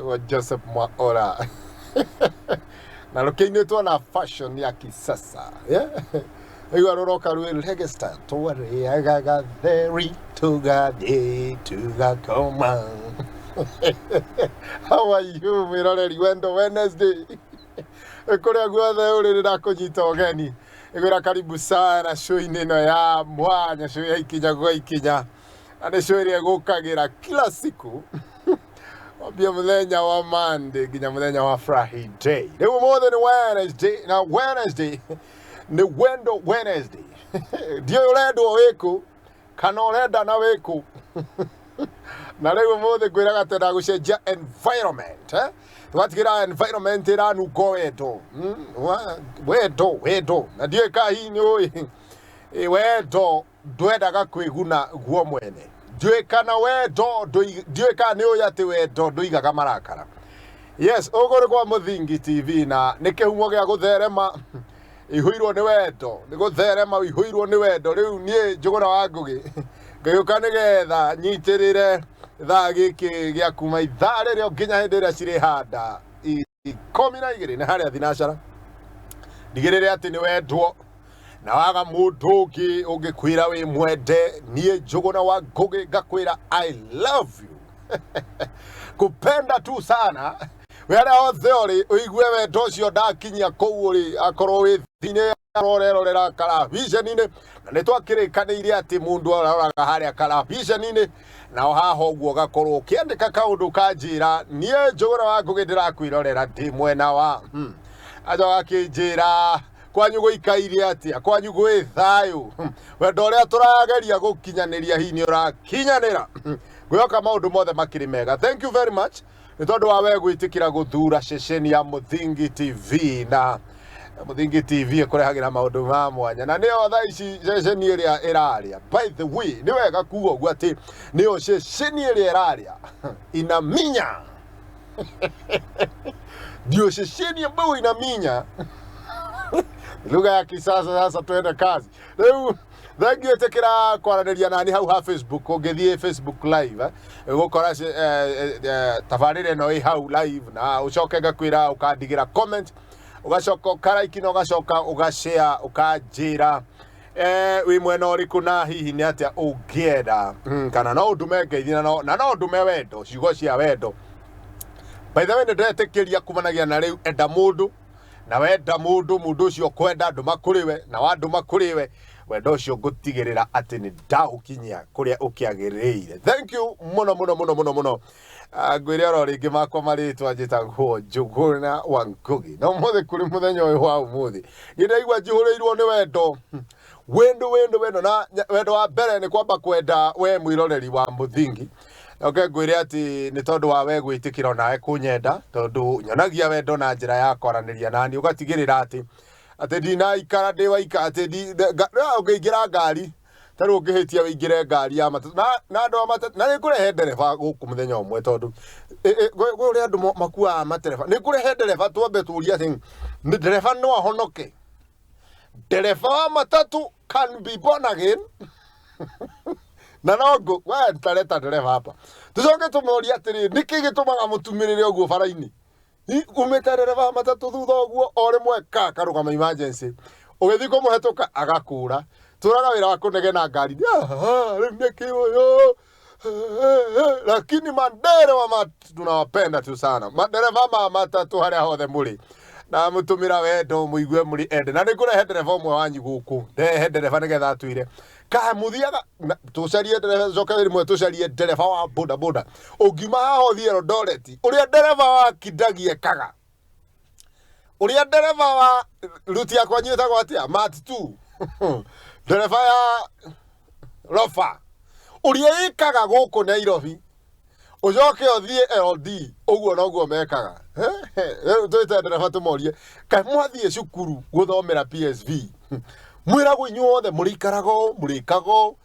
wa Joseph Mwaora. Na lokini tu na fashion ya kisasa. Yeah. You are rock and legestan to worry I got there to God come on. How are you? We already went to Wednesday. Kule guothe uri ndakonyita ogeni. Igura karibu sana show ineno ya mwanya show ya Ikinya kwa Ikinya. Ane show ile gukagira kila siku. Obia muthenya wa Monday ginya muthenya wa Friday. They were more than Wednesday. Now Wednesday. Ni wendo Wednesday. Dio uredo weko. Kana ureda na weko. Na leo mothe kwiraga tena gucenjia environment, Twatikira environment ira nugo wedo. Wedo. Na dio ka hini oi. Wedo ndwendaga kwiguna guo mwene. Dio kana wedo dio ka ni oyate wedo nduigaga marakara. Yes, ogore kwa Muthingi TV na nikihumo gia gutherema ihuirwo ni wendo ni gutherema ihuirwo ni wendo riu nie njuguna wa Ngugi ngayuka nigetha nyitirire thaa giki gia kuma ithaa riria nginya hindi iria ciri handa 12 na haria thinacara ndigirire ati ni wendwo na waga mundu ungikwira wi mwende nie njuguna wa Ngugi ngakwira I love you. Kupenda tu sana wera othe ori uigue wendo ucio ndakinyia kou ri akorwo wi thine arorerorera karavision-ini na nitwakirikanire ati mundu aroraga haria karavision-ini na haha uguo gakorwo kiandika kaundu kanjira nie njuguna wa Ngugi ndirakwirorera ndi mwena wa aja akinjira kwanyu guikaire atia kwanyu gwi thayu wendo uria turageria gukinyaniria hini urakinyanira gwiyoka maundu mothe makiri mega. Thank you very much ni tondu wa we gwitikira guthura ceceni ya Muthingi TV na Muthingi TV kurehagira maundu ma mwanya na niyo thaa ici ceceni iria iraria. By the way ni wega kuga uguo ati niyo ceceni iria iraria inaminya ndio ceceni ambayo inaminya lugha ya kisasa. Sasa tuende kazi leo. Thank you tekira kwaraniria nani hau ha Facebook ungithie Facebook live gukora Tabarira no hau live na ucoke ngakwira ukandigira comment ugacoka ukaraiki na ugacoka ugashare ukajira wi mwena uriku na hihi ni atia ungienda kana no ndume ngeithina no ndume wendo ciugo cia wendo. By the way ndetekeria kumanagia na riu enda mundu na wenda mundu ucio kwenda nduma kuriwe na wanduma kuriwe wendo ucio gutigirira ati ni ndaukinyia kuria ukiagiriire. Thank you muno ngwire ro ringi makwa maritwa njitagwo njuguna wa Ngugi no muthe kuri muthenya uyu wa umuthi ngindaigua njihurirwo ni wendo na wendo wa mbere ni kwamba kwenda we mwiroreri wa Muthingi. Okay, ngwire ati ni tondu wa we gwitikira nae kunyenda tondu nyonagia wendo na njira ya kwaraniria nani ugatigirira ati dina ikara dewa ikate ukigira ngari taru ukihitia wingire ngari ya matatu na ndo matatu na nikurehe ndereba guku muthenya umwe tondu uri andu makua matereba nikurehe ndereba twambe turia thing ni ndereba no ahonoke. Ndereba wa matatu can be born again. Na nogo wa ntareta ndereba hapa tucoke tumuria atiri niki gitumaga mutumirire uguo bara-ini umeterereva matatu thutha uguo ore mweka karugama emergency ugithi kumuhetuka agakura turaga wira wa kunegena ngari lakini madereva tunawapenda tu sana madereva matatu haria hothe muri na mutumira wendo muigue muri ende na nikurehe ndereva umwe wanyu guku ndehe ndereva nigetha atuire ka muthiaga tucarie ndereva zoka rimwe tucarie ndereva wa boda boda ugima haho thiero Doreti uria ndereva wa Kidagie kaga uria ndereva wa ruti yakwa nyitagwo atia mat 2 ndereva ya Rofa uria ikaga guku Nairobi ujoke othie LD uguo noguo mekaga twita ndereva tumorie kai mwathie cukuru guthomera PSV mwira gwinyuothe murikago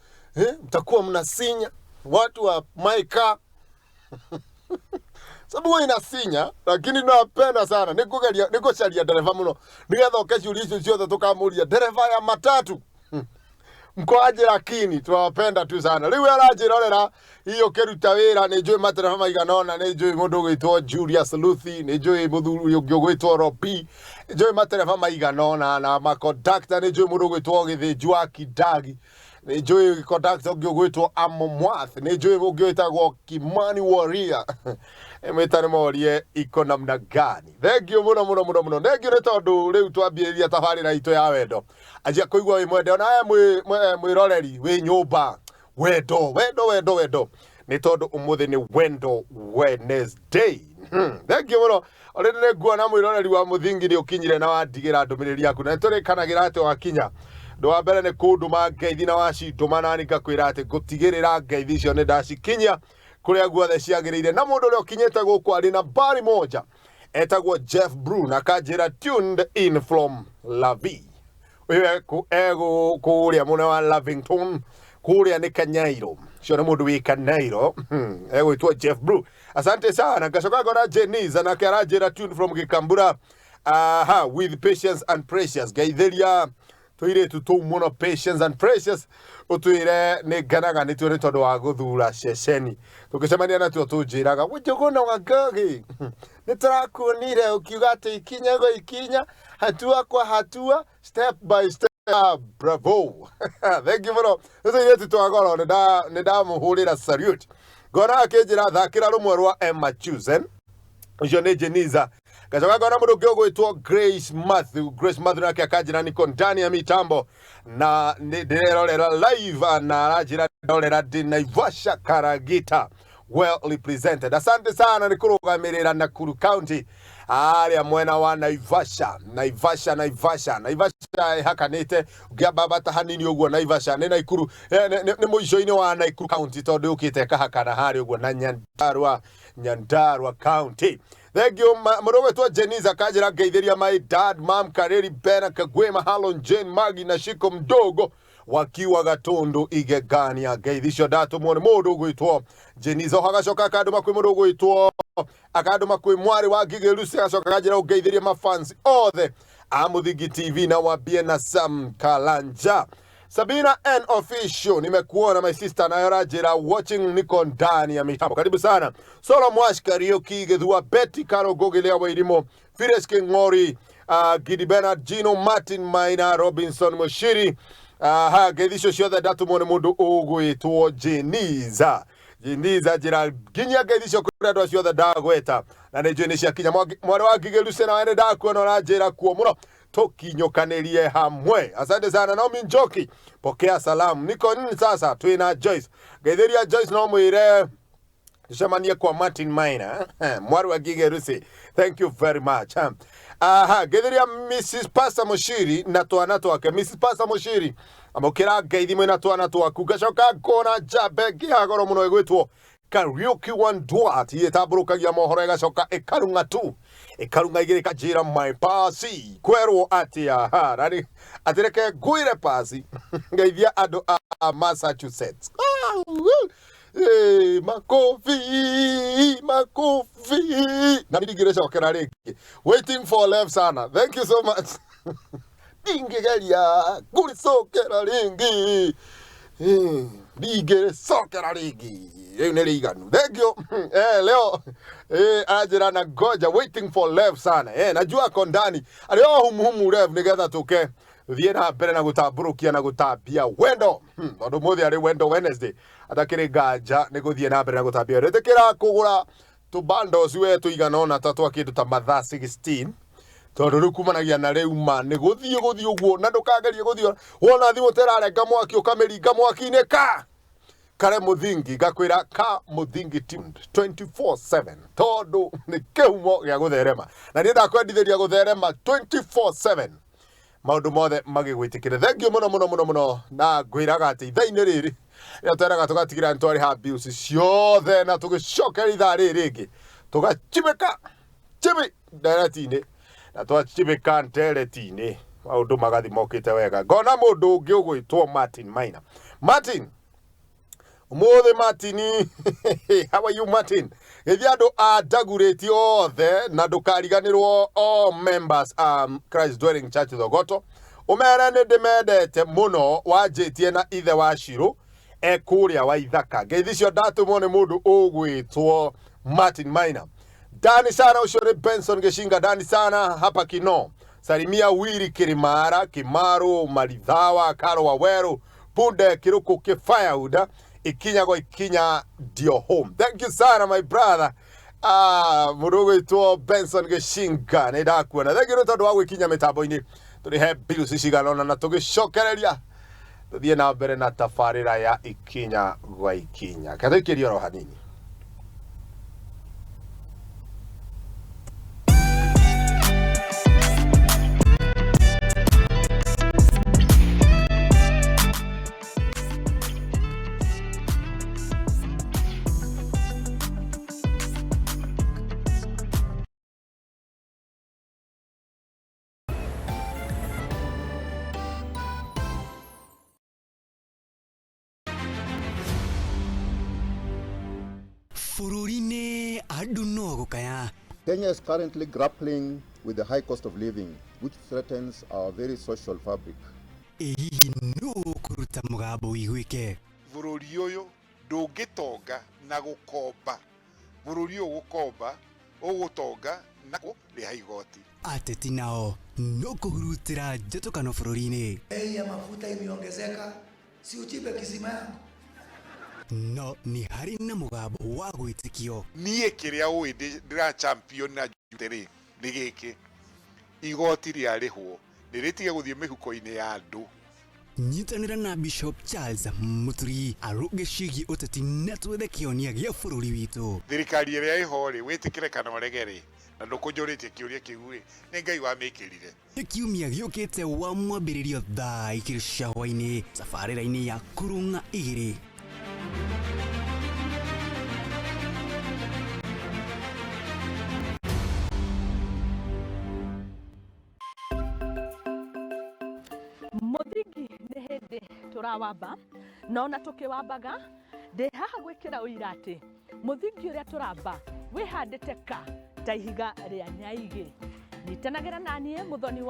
mtakuwa mnasinya watu wa maika sababu inasinya lakini napenda sana nikucaria ndereva muno nigetha ukeciuria icio ciothe tukamuria ndereva ya matatu mkoaje lakini tunawapenda tu sana. Riu arajirorera hiyo keruta wira ni njui matereba maiganona ni njui mundu gwitwo Julius Luthi ni njui muthuri ungi gwitwo Ropi njui matereba maiganona na makondakta ni njui mundu gwitwo Githinjwa Kidagi ni njui kondakta ungi gwitwo Amomwath ni njui ungi gwitagwo Kimani Warrior emetane morie iko namna gani. Thank you muno thank you tondu riu twambiriria tabarira itu ya wendo ajia kuigwa wi mwende ona mwiroreri wi nyumba wendo ni tondu umuthi ni wendo Wednesday. Thank you muno ore ne guona mwiroreri wa muthingi ni ukinyire na wandigira ndumiriri yaku na turikanagira ati wakinya ndo mbere ni kunduma ngeithi na wacituma nani ngakwira ati gutigirira ngeithi cio ni ndacikinya kuria guothe ciagirire na mundu uria ukinyete guku ari na bari moja etagwo Jeff Brew na kanjira tuned in from Lavi wewe kuria muna wa Lavington kuria ni Kanyairo cio ni mundu wi Kanyairo egwitwo Jeff Brew. Asante sana. Ngacoka ngona Jeniza na kanjira tuned from Gikambura with patience and precious gaitheria tuire tu muno patience and precious utuire ni ganaga ni tuire tondu wa guthura ceceni tukicemania na tuo tunjiraga wujuguna wangagi ni turakuonire ukiuga ati ikinya go ikinya hatua kwa hatua step by step. Bravo. Thank you muno tuire tu twagoro ni muhurira salute gona akinjira thakira rumwe rwa Emma Chusen ucio ni Jeniza. Kacoka ngona mundu ungi ugwitwo Grace Matthew nake akanjira niko ndani ya mitambo na ndirerorera live na arajira ndorera ndi Naivasha Karagita well represented. Asante sana ni kurugamirira Nakuru County aria mwena wa Naivasha hakanite ugiamba tahanini uguo Naivasha ni Naikuru ni muico-ini wa Nakuru County tondu ukite kahakana hari uguo na Nyandarua County. Thank you murowe to Jeniza kanjira ngeithiria my dad mom Kareri Bena Kagwema Halon Jane Magi na Shiko mdogo wakiwa Gatundu Igegania ngeithicio datu mwone mundu gwitwo Jeniza hagacoka akanduma kwi mundu gwitwo akanduma kwi mwari wa Ngigi Lucy agacoka kanjira ngeithiria mafans othe Amuthingi TV na wabie na Sam Kalanja. Sabina N official nimekuona my sister na yorajira watching niko ndani ya mitambo. Karibu sana. Solo Mwash Karaoke Githua Betty Karo Gogilea Wairimo Fires Kingori Gidi Bernard Gino Martin Maina Robinson Mushiri gedisho ciothe datu mwone mundu ugwitwo Jeniza jira ginya gedisho kuria ndo ciothe ndagweta na ni Jeni cia kinya mwari wa Ngigi Lucy na wene ndakuona urajira kuo muno tukinyukanirie hamwe. Asante sana Naomi Njoki pokea salamu niko nini sasa twina Joyce getheria Joyce no mwire tushamania kwa Martin Maina mwari wa Ngigi Lucy. Thank you very much. Getheria Mrs. Pasa Mushiri na twana twake Mrs. Pasa Mushiri amokira ngeithi mwina twana twaku gacoka ngona jabe gihagoro muno igwitwo Karaoke One Duat yetaburukagia mohoro gacoka ekarunga tu ekarunga igire kajira my pasi kwerwo ati rani atireke guire pasi ngeithia ando a Massachusetts. Makofi na ndigire cokera ringi waiting for love sana. Thank you so much. Dingegeria guri cokera ringi ndigire cokera ringi ni iganu. Thank you. Leo ajira na goja waiting for love sana. Najua kondani alio humuhumu love nigetha tuke thie na mbere na gutamburukia na gutambia wendo tondu muthi ari wendo Wednesday atakiri ganja ni guthie na mbere na gutambia retekera kugura tu bundles wetu iganona tatu akindu ta mathaa 16 tondu rukumanagia na riu ma ni guthie uguo na ndukagerie guthie wona thimu terarenga mwaki ukameringa mwaki-ini kare muthingi gakwira ka muthingi tuned 24/7 tondu ni kihumo gia gutherema na ni ndakwendithiria gutherema 24/7 maundu mothe magigwitikire. Thank you muno na ngwiraga ati ithaini riri ya tweraga tugatigira ntwari happy uci ciothe na tugicoka ithaa riri ringi tugachimeka chibi ndereti-ini na twachimeka ndereti-ini maundu magathi mokite wega. Ngona mundu ungi ugwitwo Martin Maina. Martin how are you Martin? Ithia andu adagureti othe na ndukariganirwo all members Christ Dwelling Church Thogoto umere nä ndä mendete må no wanjä tie na ithe wa Shirũ ekũrĩa wa ithaka ngeithi cio ndatũmwo nĩ mũndũ ũgwĩtwo Martin Maina. Ndani sana ucio nĩ Benson Geshinga, ndani sana hapa Kino. Salimia Wiri Kirimara, Kimaru, Marithawa, Karo Waweru, Bunde Kiruku Kifayauda, Ikinya go Ikinya ndio home. Thank you sana my brother. Mũndũ ũgwĩtwo Benson Geshinga nĩ ndakuona. Thank you nĩ tondũ wa gwĩkinya mĩtambo-inĩ. Tũrĩhe mbiru ciganona na tũgĩcokereria tuthiĩ na mbere na tabarĩra ya Ikinya gwa Ikinya. Katũikĩrie oro hanini. Kenya is currently grappling with the high cost of living, which threatens our very social fabric. Bururi uyu ndungitonga na gukomba. Bururi uyu gukomba ugutonga na kuriha igoti. Ateti nao no kuhurutira njatũkano bũrũri-inĩ. Bei ya mafuta imeongezeka, si uchipe kisima yangu. No ni hari na mugambo wa gwĩtĩkio. Niĩ kĩrĩa ũĩ ndĩra champion na njutĩrĩ nĩ gĩkĩ. Igoti rĩarĩhwo nĩrĩtige gũthiĩ mĩhuko-inĩ ya andũ. Nyitanĩra na Bishop Charles Muturi aruge ciĩgiĩ ũteti na twethe kĩonia gĩa bũrũri witũ. Thirikari ĩrĩa ĩho rĩ wĩtĩkĩre kana ũrege rĩ na ndũkũnjũrĩtie kĩũria kĩu rĩ nĩ Ngai wamĩkĩrire. Kiumia gĩũkĩte wa mwambĩrĩrio thaa 2 cia hwaĩ-inĩ tabarĩra-inĩ ya Kurung'a 2. Mũthingi nĩ hĩndĩ tũrawamba no na tũkĩwambaga ndĩ haha gwĩkĩra ũira atĩ mũthingi ũrĩa tũramba wĩhandĩte ka ta ihiga rĩa nyaigĩ. Nyitanagĩra naniĩ Mũthoni wa